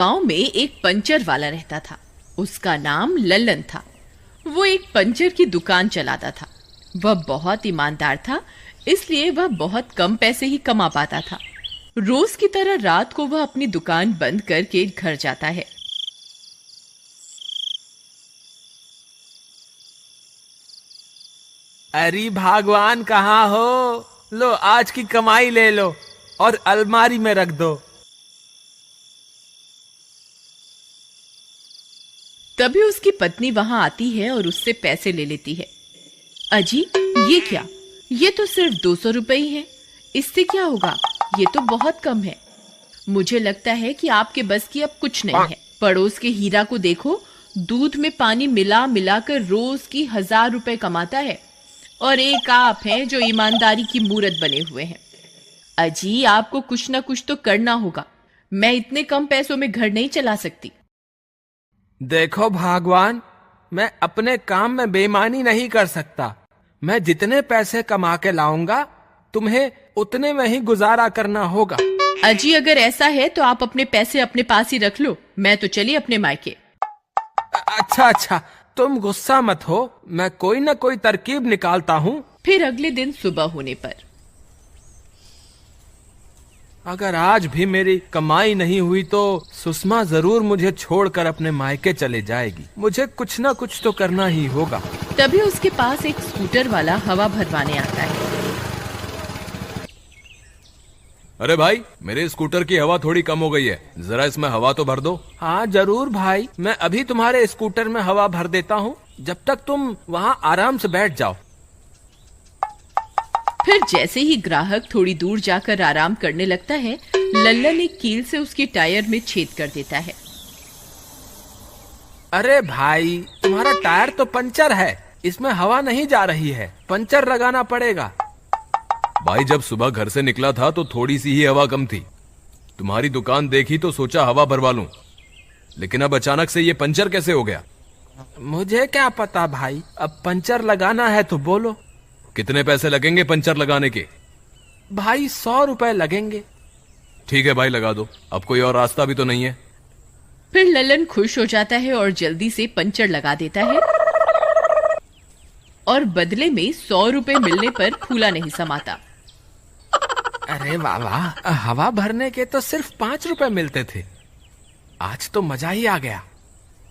गांव में एक पंचर वाला रहता था। उसका नाम लल्लन था। वो एक पंचर की दुकान चलाता था। वह बहुत ईमानदार था, इसलिए वह बहुत कम पैसे ही कमा पाता था। रोज की तरह रात को वह अपनी दुकान बंद करके घर जाता है। अरे भगवान कहाँ हो? लो आज की कमाई ले लो और अलमारी में रख दो। तभी उसकी पत्नी वहां आती है और उससे पैसे ले लेती है। अजी, ये क्या? ये तो सिर्फ 200 रुपए ही है। इससे क्या होगा? ये तो बहुत कम है। मुझे लगता है कि आपके बस की अब कुछ नहीं है। पड़ोस के हीरा को देखो, दूध में पानी मिला मिलाकर रोज की 1000 रुपए कमाता है, और एक आप हैं जो ईमानदारी की मूरत बने हुए हैं। अजी, आपको कुछ ना कुछ तो करना होगा। मैं इतने कम पैसों में घर नहीं चला सकती। देखो भगवान, मैं अपने काम में बेईमानी नहीं कर सकता। मैं जितने पैसे कमा के लाऊंगा, तुम्हें उतने में ही गुजारा करना होगा। अजी, अगर ऐसा है तो आप अपने पैसे अपने पास ही रख लो। मैं तो चली अपने मायके। अच्छा, तुम गुस्सा मत हो, मैं कोई ना कोई तरकीब निकालता हूँ। फिर अगले दिन सुबह होने पर अगर आज भी मेरी कमाई नहीं हुई तो सुषमा जरूर मुझे छोड़कर अपने मायके चले जाएगी। मुझे कुछ ना कुछ तो करना ही होगा। तभी उसके पास एक स्कूटर वाला हवा भरवाने आता है। अरे भाई, मेरे स्कूटर की हवा थोड़ी कम हो गई है, जरा इसमें हवा तो भर दो। हाँ जरूर भाई, मैं अभी तुम्हारे स्कूटर में हवा भर देता हूँ, जब तक तुम वहाँ आराम से बैठ जाओ। फिर जैसे ही ग्राहक थोड़ी दूर जाकर आराम करने लगता है, लल्लन एक कील से उसके टायर में छेद कर देता है। अरे भाई, तुम्हारा टायर तो पंचर है, इसमें हवा नहीं जा रही है, पंचर लगाना पड़ेगा। भाई, जब सुबह घर से निकला था तो थोड़ी सी ही हवा कम थी। तुम्हारी दुकान देखी तो सोचा हवा भरवा लूं, लेकिन अब अचानक से ये पंचर कैसे हो गया? मुझे क्या पता भाई, अब पंचर लगाना है तो बोलो। कितने पैसे लगेंगे पंचर लगाने के? भाई 100 रुपए लगेंगे। ठीक है भाई, लगा दो। अब कोई और रास्ता भी तो नहीं है। फिर लल्लन खुश हो जाता है और जल्दी से पंचर लगा देता है, और बदले में 100 रुपए मिलने पर फूला नहीं समाता। अरे वाह, हवा भरने के तो सिर्फ 5 रुपए मिलते थे। आज तो मजा ही आ गया।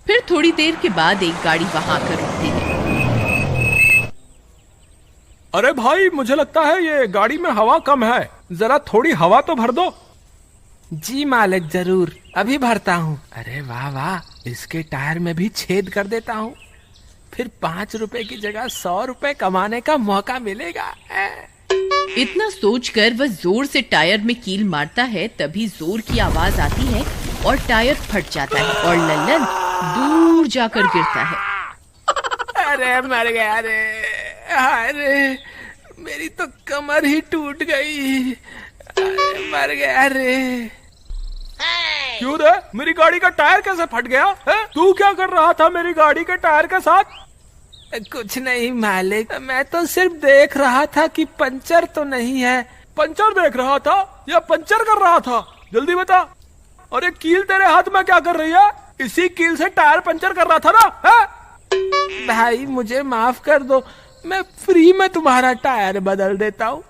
फिर थोड़ी देर के बाद एक गाड़ी वहां आकर रुकती है। अरे भाई, मुझे लगता है ये गाड़ी में हवा कम है, जरा थोड़ी हवा तो भर दो। जी मालिक, जरूर, अभी भरता हूँ। अरे वाह, इसके टायर में भी छेद कर देता हूँ, फिर 5 रुपए की जगह 100 रुपए कमाने का मौका मिलेगा। इतना सोचकर वह जोर से टायर में कील मारता है। तभी जोर की आवाज आती है और टायर फट जाता है और लल्लन दूर जाकर गिरता है। अरे मर गया रे, अरे मेरी तो कमर ही टूट गई। अरे मर गया रे। क्यों रे, मेरी गाड़ी का टायर कैसे फट गया है? तू क्या कर रहा था मेरी गाड़ी के टायर के साथ? कुछ नहीं मालिक, मैं तो सिर्फ देख रहा था कि पंचर तो नहीं है। पंचर देख रहा था या पंचर कर रहा था? जल्दी बता। अरे कील तेरे हाथ में क्या कर रही है? इसी कील से टायर पंचर कर रहा था ना? है? भाई मुझे माफ कर दो, मैं फ्री में तुम्हारा टायर बदल देता हूँ।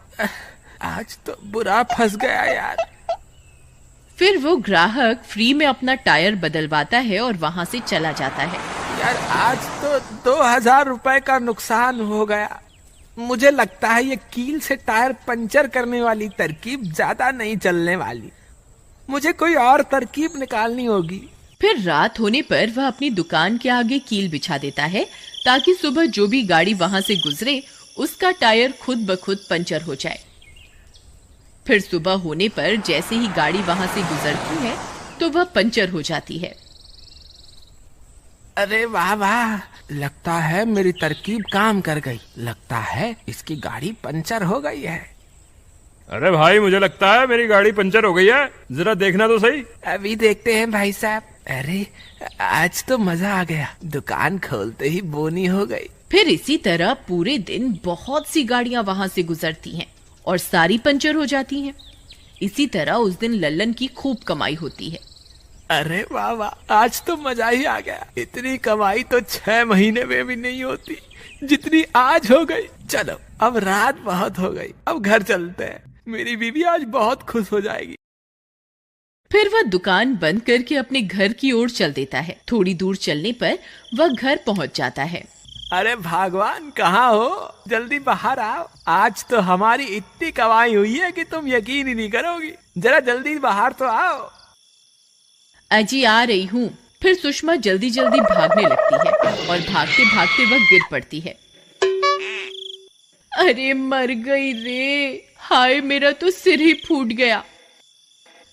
आज तो बुरा फंस गया यार। फिर वो ग्राहक फ्री में अपना टायर बदलवाता है और वहां से चला जाता है। यार, आज तो 2000 रुपए का नुकसान हो गया। मुझे लगता है ये कील से टायर पंचर करने वाली तरकीब ज्यादा नहीं चलने वाली। मुझे कोई और तरकीब निकालनी होगी। फिर रात होने पर वह अपनी दुकान के आगे कील बिछा देता है, ताकि सुबह जो भी गाड़ी वहां से गुजरे उसका टायर खुद ब खुद पंचर हो जाए। फिर सुबह होने पर जैसे ही गाड़ी वहां से गुजरती है तो वह पंचर हो जाती है। अरे वाह, लगता है मेरी तरकीब काम कर गई। लगता है इसकी गाड़ी पंचर हो गई है। अरे भाई, मुझे लगता है मेरी गाड़ी पंचर हो गई है, जरा देखना तो सही। अभी देखते हैं भाई साहब। अरे आज तो मजा आ गया, दुकान खोलते ही बोनी हो गई। फिर इसी तरह पूरे दिन बहुत सी गाड़ियां वहां से गुजरती हैं और सारी पंचर हो जाती हैं। इसी तरह उस दिन लल्लन की खूब कमाई होती है। अरे वाह वाह, आज तो मजा ही आ गया। इतनी कमाई तो 6 महीने में भी नहीं होती जितनी आज हो गई। चलो अब रात बहुत हो गई, अब घर चलते हैं। मेरी बीवी आज बहुत खुश हो जाएगी। फिर वह दुकान बंद करके अपने घर की ओर चल देता है। थोड़ी दूर चलने पर वह घर पहुंच जाता है। अरे भगवान, कहाँ हो? जल्दी बाहर आओ। आज तो हमारी इतनी कमाई हुई है कि तुम यकीन ही नहीं करोगी। जरा जल्दी बाहर तो आओ। अजी आ रही हूँ। फिर सुषमा जल्दी जल्दी भागने लगती है और भागते भागते वह गिर पड़ती है। अरे मर गई रे, हाय मेरा तो सिर ही फूट गया।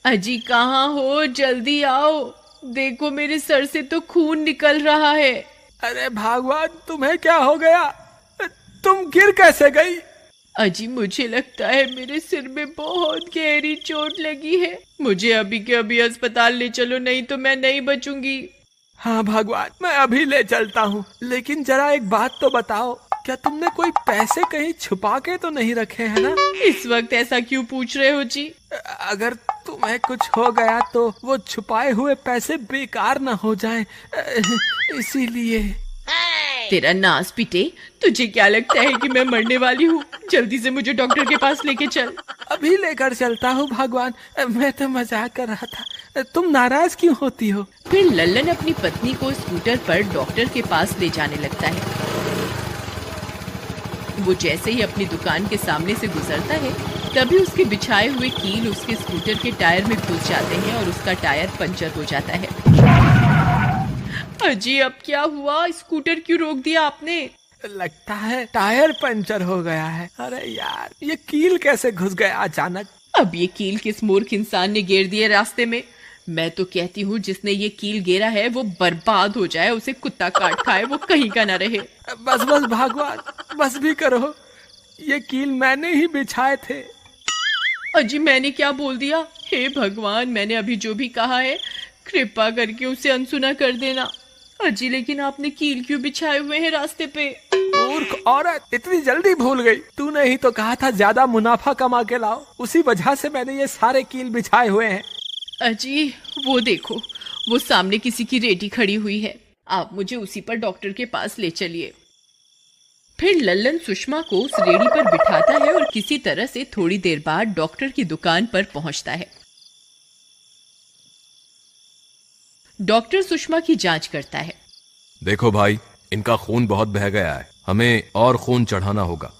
अजी कहाँ हो? जल्दी आओ, देखो मेरे सर से तो खून निकल रहा है। अरे भगवान, तुम्हें क्या हो गया? तुम गिर कैसे गई? अजी मुझे लगता है मेरे सिर में बहुत गहरी चोट लगी है। मुझे अभी के अभी अस्पताल ले चलो, नहीं तो मैं नहीं बचूंगी। हाँ भगवान, मैं अभी ले चलता हूँ। लेकिन जरा एक बात तो बताओ, क्या तुमने कोई पैसे कहीं छुपा के तो नहीं रखे हैं ना? इस वक्त ऐसा क्यों पूछ रहे हो जी? अगर तुम्हें कुछ हो गया तो वो छुपाए हुए पैसे बेकार ना हो जाएं, इसीलिए। तेरा नास पिटे, तुझे क्या लगता है कि मैं मरने वाली हूँ? जल्दी से मुझे डॉक्टर के पास लेके चल। अभी लेकर चलता हूँ भगवान, मैं तो मजाक कर रहा था। तुम नाराज क्यों होती हो? फिर लल्लन अपनी पत्नी को स्कूटर पर डॉक्टर के पास ले जाने लगता है। वो जैसे ही अपनी दुकान के सामने से गुजरता है, तभी उसके बिछाए हुए कील उसके स्कूटर के टायर में घुस जाते हैं और उसका टायर पंचर हो जाता है। अजी अब क्या हुआ? स्कूटर क्यों रोक दिया आपने? लगता है टायर पंचर हो गया है। अरे यार, ये कील कैसे घुस गया अचानक? अब ये कील किस मूर्ख इंसान ने गिर दिया रास्ते में? मैं तो कहती हूँ जिसने ये कील गिरा है वो बर्बाद हो जाए, उसे कुत्ता काट खाए, वो कहीं का ना रहे। बस बस भगवान, बस भी करो। ये कील मैंने ही बिछाए थे। अजी मैंने क्या बोल दिया? हे भगवान, मैंने अभी जो भी कहा है कृपा करके उसे अनसुना कर देना। अजी लेकिन आपने कील क्यों बिछाए हुए हैं रास्ते पे? मूर्ख औरत, इतनी जल्दी भूल गई। तूने ही तो कहा था ज्यादा मुनाफा कमा के लाओ, उसी वजह से मैंने ये सारे कील बिछाए हुए हैं। अजी वो देखो, वो सामने किसी की रेडी खड़ी हुई है। आप मुझे उसी पर डॉक्टर के पास ले चलिए। फिर लल्लन सुषमा को उस रेडी पर बिठाता है और किसी तरह से थोड़ी देर बाद डॉक्टर की दुकान पर पहुंचता है। डॉक्टर सुषमा की जांच करता है। देखो भाई, इनका खून बहुत बह गया है, हमें और खून चढ़ाना होगा।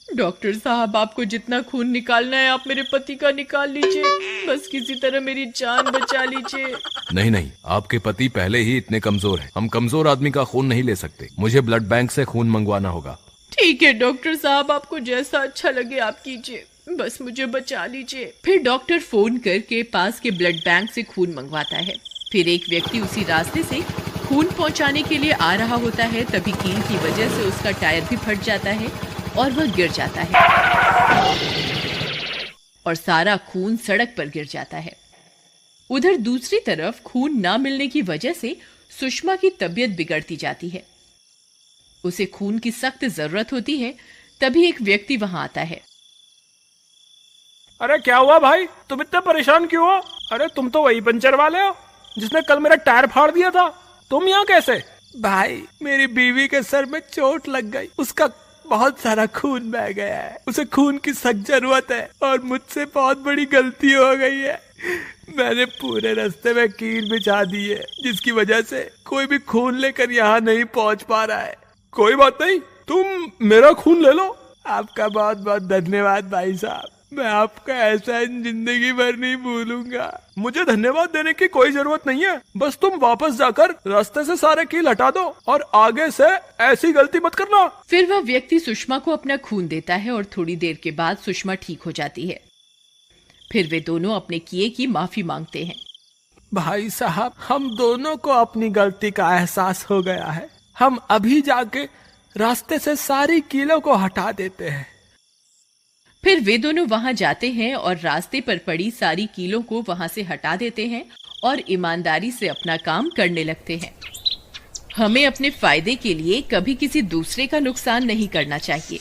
डॉक्टर साहब, आपको जितना खून निकालना है आप मेरे पति का निकाल लीजिए, बस किसी तरह मेरी जान बचा लीजिए। नहीं नहीं, आपके पति पहले ही इतने कमजोर हैं, हम कमजोर आदमी का खून नहीं ले सकते। मुझे ब्लड बैंक से खून मंगवाना होगा। ठीक है डॉक्टर साहब, आपको जैसा अच्छा लगे आप कीजिए, बस मुझे बचा लीजिए। फिर डॉक्टर फोन करके पास के ब्लड बैंक से खून मंगवाता है। फिर एक व्यक्ति उसी रास्ते से खून पहुंचाने के लिए आ रहा होता है। तभी कील की वजह से उसका टायर भी फट जाता है और वह गिर जाता है और सारा खून सड़क पर गिर जाता है। उधर दूसरी तरफ खून ना मिलने की वजह से सुषमा की तबीयत बिगड़ती जाती है। उसे खून की सख्त जरूरत होती है। तभी एक व्यक्ति वहां आता है। अरे क्या हुआ भाई, तुम इतने परेशान क्यों हो? अरे तुम तो वही पंचर वाले हो जिसने कल मेरा टायर फाड़ दिया था। तुम यहाँ कैसे? भाई, मेरी बीवी के सर में चोट लग गई, उसका बहुत सारा खून बह गया है, उसे खून की सख्त जरूरत है और मुझसे बहुत बड़ी गलती हो गई है। मैंने पूरे रास्ते में कील बिछा दी है, जिसकी वजह से कोई भी खून लेकर यहाँ नहीं पहुँच पा रहा है। कोई बात नहीं, तुम मेरा खून ले लो। आपका बहुत बहुत धन्यवाद भाई साहब, मैं आपका एहसान जिंदगी भर नहीं भूलूंगा। मुझे धन्यवाद देने की कोई जरूरत नहीं है, बस तुम वापस जाकर रास्ते से सारे कील हटा दो और आगे से ऐसी गलती मत करना। फिर वह व्यक्ति सुषमा को अपना खून देता है और थोड़ी देर के बाद सुषमा ठीक हो जाती है। फिर वे दोनों अपने किए की माफी मांगते हैं। भाई साहब, हम दोनों को अपनी गलती का एहसास हो गया है। हम अभी जाके रास्ते से सारी कीलों को हटा देते हैं। फिर वे दोनों वहां जाते हैं और रास्ते पर पड़ी सारी कीलों को वहां से हटा देते हैं और ईमानदारी से अपना काम करने लगते हैं। हमें अपने फायदे के लिए कभी किसी दूसरे का नुकसान नहीं करना चाहिए।